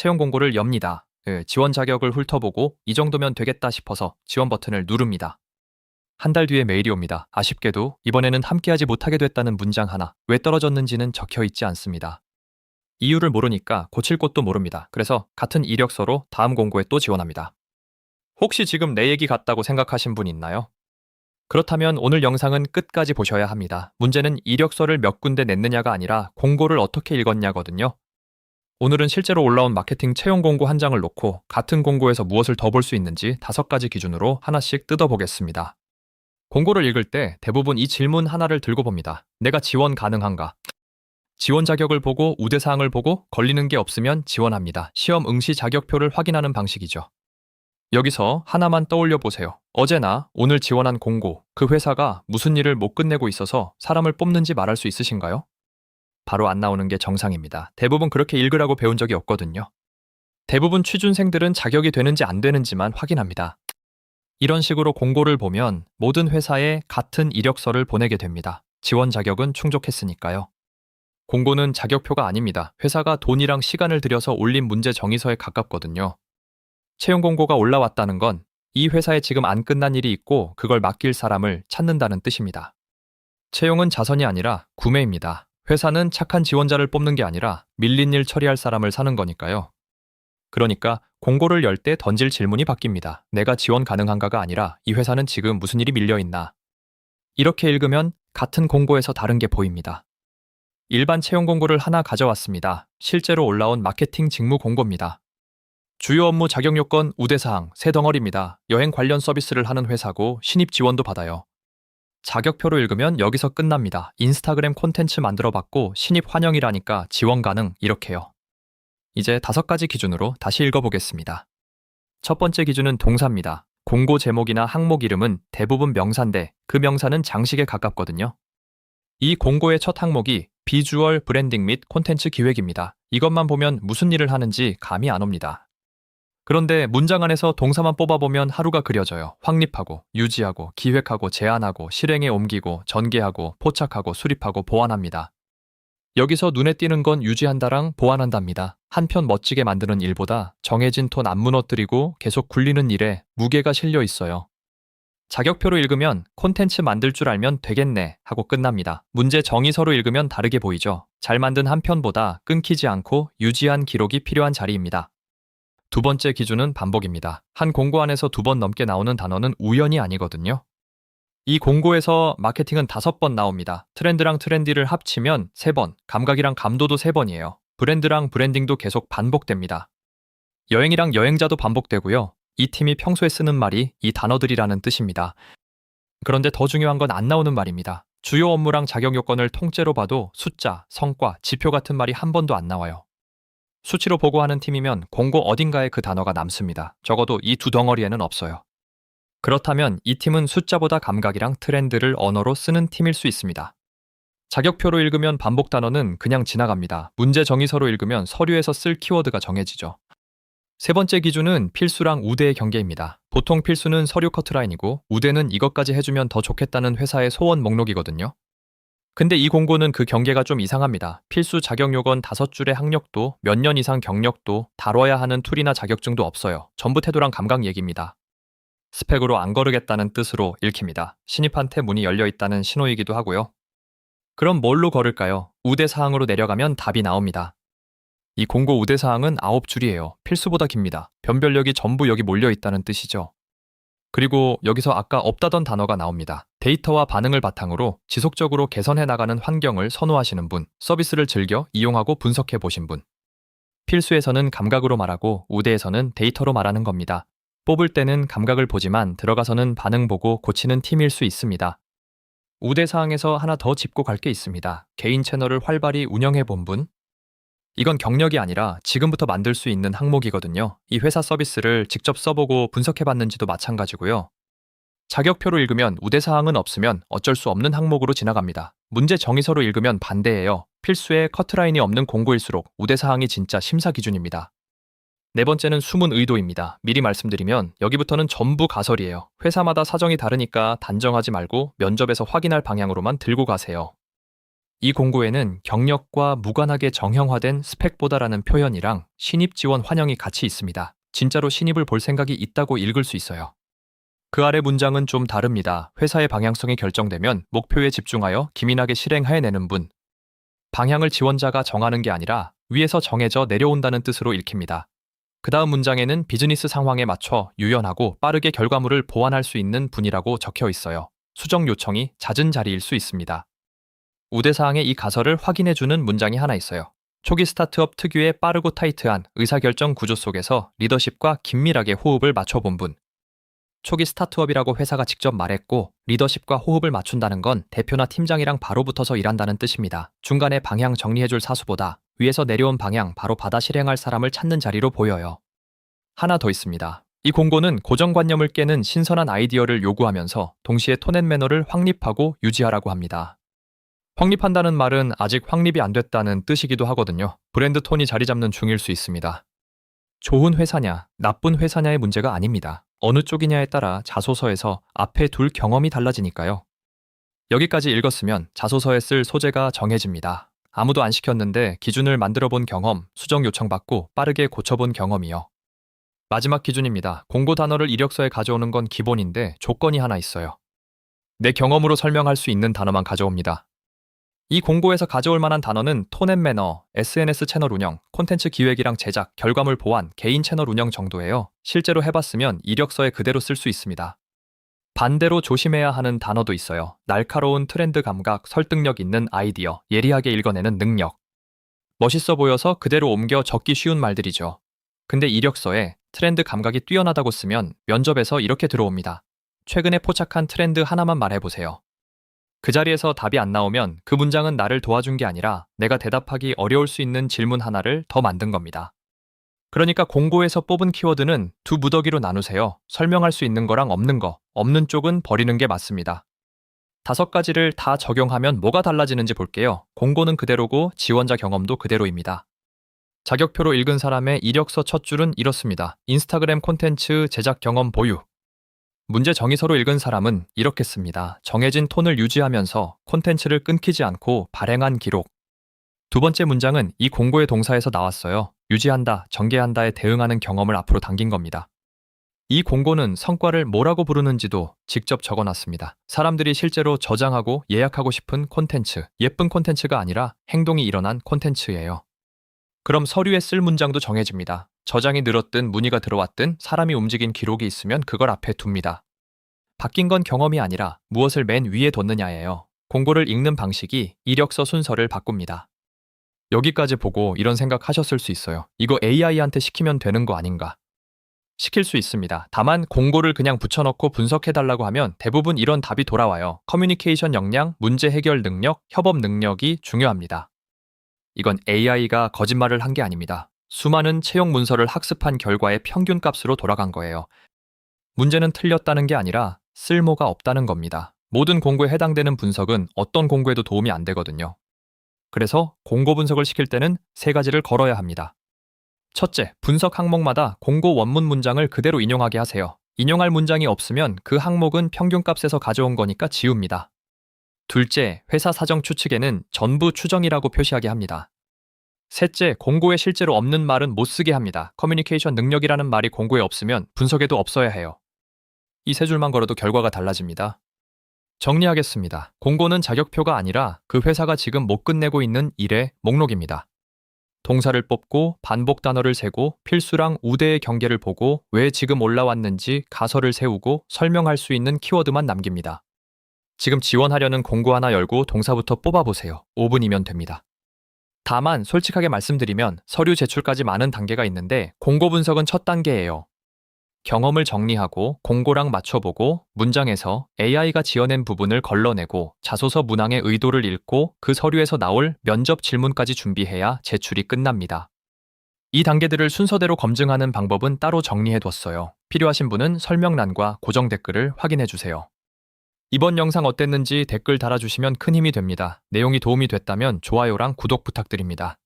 채용 공고를 엽니다. 지원 자격을 훑어보고 이 정도면 되겠다 싶어서 지원 버튼을 누릅니다. 한 달 뒤에 메일이 옵니다. 아쉽게도 이번에는 함께하지 못하게 됐다는 문장 하나, 왜 떨어졌는지는 적혀 있지 않습니다. 이유를 모르니까 고칠 곳도 모릅니다. 그래서 같은 이력서로 다음 공고에 또 지원합니다. 혹시 지금 내 얘기 같다고 생각하신 분 있나요? 그렇다면 오늘 영상은 끝까지 보셔야 합니다. 문제는 이력서를 몇 군데 냈느냐가 아니라 공고를 어떻게 읽었냐거든요. 오늘은 실제로 올라온 마케팅 채용 공고 한 장을 놓고 같은 공고에서 무엇을 더 볼 수 있는지 5가지 기준으로 하나씩 뜯어보겠습니다. 공고를 읽을 때 대부분 이 질문 하나를 들고 봅니다. 내가 지원 가능한가? 지원 자격을 보고 우대사항을 보고 걸리는 게 없으면 지원합니다. 시험 응시 자격표를 확인하는 방식이죠. 여기서 하나만 떠올려 보세요. 어제나 오늘 지원한 공고, 그 회사가 무슨 일을 못 끝내고 있어서 사람을 뽑는지 말할 수 있으신가요? 바로 안 나오는 게 정상입니다. 대부분 그렇게 읽으라고 배운 적이 없거든요. 대부분 취준생들은 자격이 되는지 안 되는지만 확인합니다. 이런 식으로 공고를 보면 모든 회사에 같은 이력서를 보내게 됩니다. 지원 자격은 충족했으니까요. 공고는 자격표가 아닙니다. 회사가 돈이랑 시간을 들여서 올린 문제 정의서에 가깝거든요. 채용 공고가 올라왔다는 건 이 회사에 지금 안 끝난 일이 있고 그걸 맡길 사람을 찾는다는 뜻입니다. 채용은 자선이 아니라 구매입니다. 회사는 착한 지원자를 뽑는 게 아니라 밀린 일 처리할 사람을 사는 거니까요. 그러니까 공고를 열 때 던질 질문이 바뀝니다. 내가 지원 가능한가가 아니라 이 회사는 지금 무슨 일이 밀려있나. 이렇게 읽으면 같은 공고에서 다른 게 보입니다. 일반 채용 공고를 하나 가져왔습니다. 실제로 올라온 마케팅 직무 공고입니다. 주요 업무 자격 요건 우대사항 세 덩어리입니다. 여행 관련 서비스를 하는 회사고 신입 지원도 받아요. 자격표로 읽으면 여기서 끝납니다. 인스타그램 콘텐츠 만들어봤고 신입 환영이라니까 지원 가능 이렇게요. 이제 5가지 기준으로 다시 읽어보겠습니다. 첫 번째 기준은 동사입니다. 공고 제목이나 항목 이름은 대부분 명사인데 그 명사는 장식에 가깝거든요. 이 공고의 첫 항목이 비주얼 브랜딩 및 콘텐츠 기획입니다. 이것만 보면 무슨 일을 하는지 감이 안 옵니다. 그런데 문장 안에서 동사만 뽑아보면 하루가 그려져요. 확립하고, 유지하고, 기획하고, 제안하고, 실행에 옮기고, 전개하고, 포착하고, 수립하고, 보완합니다. 여기서 눈에 띄는 건 유지한다랑 보완한답니다. 한편 멋지게 만드는 일보다 정해진 톤 안 무너뜨리고 계속 굴리는 일에 무게가 실려 있어요. 자격표로 읽으면 콘텐츠 만들 줄 알면 되겠네 하고 끝납니다. 문제 정의서로 읽으면 다르게 보이죠. 잘 만든 한 편보다 끊기지 않고 유지한 기록이 필요한 자리입니다. 두 번째 기준은 반복입니다. 한 공고 안에서 2번 넘게 나오는 단어는 우연이 아니거든요. 이 공고에서 마케팅은 5번 나옵니다. 트렌드랑 트렌디를 합치면 3번, 감각이랑 감도도 3번이에요. 브랜드랑 브랜딩도 계속 반복됩니다. 여행이랑 여행자도 반복되고요. 이 팀이 평소에 쓰는 말이 이 단어들이라는 뜻입니다. 그런데 더 중요한 건 안 나오는 말입니다. 주요 업무랑 자격 요건을 통째로 봐도 숫자, 성과, 지표 같은 말이 한 번도 안 나와요. 수치로 보고하는 팀이면 공고 어딘가에 그 단어가 남습니다. 적어도 이 2덩어리에는 없어요. 그렇다면 이 팀은 숫자보다 감각이랑 트렌드를 언어로 쓰는 팀일 수 있습니다. 자격표로 읽으면 반복 단어는 그냥 지나갑니다. 문제 정의서로 읽으면 서류에서 쓸 키워드가 정해지죠. 세 번째 기준은 필수랑 우대의 경계입니다. 보통 필수는 서류 커트라인이고 우대는 이것까지 해주면 더 좋겠다는 회사의 소원 목록이거든요. 근데 이 공고는 그 경계가 좀 이상합니다. 필수 자격 요건 5줄의 학력도 몇 년 이상 경력도 다뤄야 하는 툴이나 자격증도 없어요. 전부 태도랑 감각 얘기입니다. 스펙으로 안 거르겠다는 뜻으로 읽힙니다. 신입한테 문이 열려 있다는 신호이기도 하고요. 그럼 뭘로 걸을까요? 우대사항으로 내려가면 답이 나옵니다. 이 공고 우대사항은 9줄이에요. 필수보다 깁니다. 변별력이 전부 여기 몰려 있다는 뜻이죠. 그리고 여기서 아까 없다던 단어가 나옵니다. 데이터와 반응을 바탕으로 지속적으로 개선해 나가는 환경을 선호하시는 분, 서비스를 즐겨 이용하고 분석해 보신 분. 필수에서는 감각으로 말하고 우대에서는 데이터로 말하는 겁니다. 뽑을 때는 감각을 보지만 들어가서는 반응 보고 고치는 팀일 수 있습니다. 우대사항에서 하나 더 짚고 갈 게 있습니다. 개인 채널을 활발히 운영해 본 분. 이건 경력이 아니라 지금부터 만들 수 있는 항목이거든요. 이 회사 서비스를 직접 써보고 분석해봤는지도 마찬가지고요. 자격표로 읽으면 우대사항은 없으면 어쩔 수 없는 항목으로 지나갑니다. 문제 정의서로 읽으면 반대예요. 필수에 커트라인이 없는 공고일수록 우대사항이 진짜 심사 기준입니다. 네 번째는 숨은 의도입니다. 미리 말씀드리면 여기부터는 전부 가설이에요. 회사마다 사정이 다르니까 단정하지 말고 면접에서 확인할 방향으로만 들고 가세요. 이 공고에는 경력과 무관하게 정형화된 스펙보다라는 표현이랑 신입 지원 환영이 같이 있습니다. 진짜로 신입을 볼 생각이 있다고 읽을 수 있어요. 그 아래 문장은 좀 다릅니다. 회사의 방향성이 결정되면 목표에 집중하여 기민하게 실행해내는 분. 방향을 지원자가 정하는 게 아니라 위에서 정해져 내려온다는 뜻으로 읽힙니다. 그 다음 문장에는 비즈니스 상황에 맞춰 유연하고 빠르게 결과물을 보완할 수 있는 분이라고 적혀 있어요. 수정 요청이 잦은 자리일 수 있습니다. 우대사항의 이 가설을 확인해주는 문장이 하나 있어요. 초기 스타트업 특유의 빠르고 타이트한 의사결정 구조 속에서 리더십과 긴밀하게 호흡을 맞춰본 분. 초기 스타트업이라고 회사가 직접 말했고 리더십과 호흡을 맞춘다는 건 대표나 팀장이랑 바로 붙어서 일한다는 뜻입니다. 중간에 방향 정리해줄 사수보다 위에서 내려온 방향 바로 받아 실행할 사람을 찾는 자리로 보여요. 하나 더 있습니다. 이 공고는 고정관념을 깨는 신선한 아이디어를 요구하면서 동시에 톤앤 매너를 확립하고 유지하라고 합니다. 확립한다는 말은 아직 확립이 안 됐다는 뜻이기도 하거든요. 브랜드 톤이 자리 잡는 중일 수 있습니다. 좋은 회사냐, 나쁜 회사냐의 문제가 아닙니다. 어느 쪽이냐에 따라 자소서에서 앞에 둘 경험이 달라지니까요. 여기까지 읽었으면 자소서에 쓸 소재가 정해집니다. 아무도 안 시켰는데 기준을 만들어 본 경험, 수정 요청받고 빠르게 고쳐본 경험이요. 마지막 기준입니다. 공고 단어를 이력서에 가져오는 건 기본인데 조건이 하나 있어요. 내 경험으로 설명할 수 있는 단어만 가져옵니다. 이 공고에서 가져올 만한 단어는 톤앤 매너, SNS 채널 운영, 콘텐츠 기획이랑 제작, 결과물 보완, 개인 채널 운영 정도예요. 실제로 해봤으면 이력서에 그대로 쓸 수 있습니다. 반대로 조심해야 하는 단어도 있어요. 날카로운 트렌드 감각, 설득력 있는 아이디어, 예리하게 읽어내는 능력. 멋있어 보여서 그대로 옮겨 적기 쉬운 말들이죠. 근데 이력서에 트렌드 감각이 뛰어나다고 쓰면 면접에서 이렇게 들어옵니다. 최근에 포착한 트렌드 하나만 말해보세요. 그 자리에서 답이 안 나오면 그 문장은 나를 도와준 게 아니라 내가 대답하기 어려울 수 있는 질문 하나를 더 만든 겁니다. 그러니까 공고에서 뽑은 키워드는 두 무더기로 나누세요. 설명할 수 있는 거랑 없는 거, 없는 쪽은 버리는 게 맞습니다. 5가지를 다 적용하면 뭐가 달라지는지 볼게요. 공고는 그대로고 지원자 경험도 그대로입니다. 자격표로 읽은 사람의 이력서 첫 줄은 이렇습니다. 인스타그램 콘텐츠 제작 경험 보유. 문제 정의서로 읽은 사람은 이렇게 씁니다. 정해진 톤을 유지하면서 콘텐츠를 끊기지 않고 발행한 기록. 두 번째 문장은 이 공고의 동사에서 나왔어요. 유지한다, 전개한다에 대응하는 경험을 앞으로 당긴 겁니다. 이 공고는 성과를 뭐라고 부르는지도 직접 적어놨습니다. 사람들이 실제로 저장하고 예약하고 싶은 콘텐츠, 예쁜 콘텐츠가 아니라 행동이 일어난 콘텐츠예요. 그럼 서류에 쓸 문장도 정해집니다. 저장이 늘었든 문의가 들어왔든 사람이 움직인 기록이 있으면 그걸 앞에 둡니다. 바뀐 건 경험이 아니라 무엇을 맨 위에 뒀느냐예요. 공고를 읽는 방식이 이력서 순서를 바꿉니다. 여기까지 보고 이런 생각하셨을 수 있어요. 이거 AI한테 시키면 되는 거 아닌가? 시킬 수 있습니다. 다만 공고를 그냥 붙여넣고 분석해달라고 하면 대부분 이런 답이 돌아와요. 커뮤니케이션 역량, 문제 해결 능력, 협업 능력이 중요합니다. 이건 AI가 거짓말을 한 게 아닙니다. 수많은 채용 문서를 학습한 결과의 평균값으로 돌아간 거예요. 문제는 틀렸다는 게 아니라 쓸모가 없다는 겁니다. 모든 공고에 해당되는 분석은 어떤 공고에도 도움이 안 되거든요. 그래서 공고 분석을 시킬 때는 3가지를 걸어야 합니다. 첫째, 분석 항목마다 공고 원문 문장을 그대로 인용하게 하세요. 인용할 문장이 없으면 그 항목은 평균값에서 가져온 거니까 지웁니다. 둘째, 회사 사정 추측에는 전부 추정이라고 표시하게 합니다. 셋째, 공고에 실제로 없는 말은 못 쓰게 합니다. 커뮤니케이션 능력이라는 말이 공고에 없으면 분석에도 없어야 해요. 이 3줄만 걸어도 결과가 달라집니다. 정리하겠습니다. 공고는 자격표가 아니라 그 회사가 지금 못 끝내고 있는 일의 목록입니다. 동사를 뽑고 반복 단어를 세고 필수랑 우대의 경계를 보고 왜 지금 올라왔는지 가설을 세우고 설명할 수 있는 키워드만 남깁니다. 지금 지원하려는 공고 하나 열고 동사부터 뽑아보세요. 5분이면 됩니다. 다만 솔직하게 말씀드리면 서류 제출까지 많은 단계가 있는데 공고 분석은 첫 단계예요. 경험을 정리하고 공고랑 맞춰보고 문장에서 AI가 지어낸 부분을 걸러내고 자소서 문항의 의도를 읽고 그 서류에서 나올 면접 질문까지 준비해야 제출이 끝납니다. 이 단계들을 순서대로 검증하는 방법은 따로 정리해뒀어요. 필요하신 분은 설명란과 고정 댓글을 확인해주세요. 이번 영상 어땠는지 댓글 달아주시면 큰 힘이 됩니다. 내용이 도움이 됐다면 좋아요랑 구독 부탁드립니다.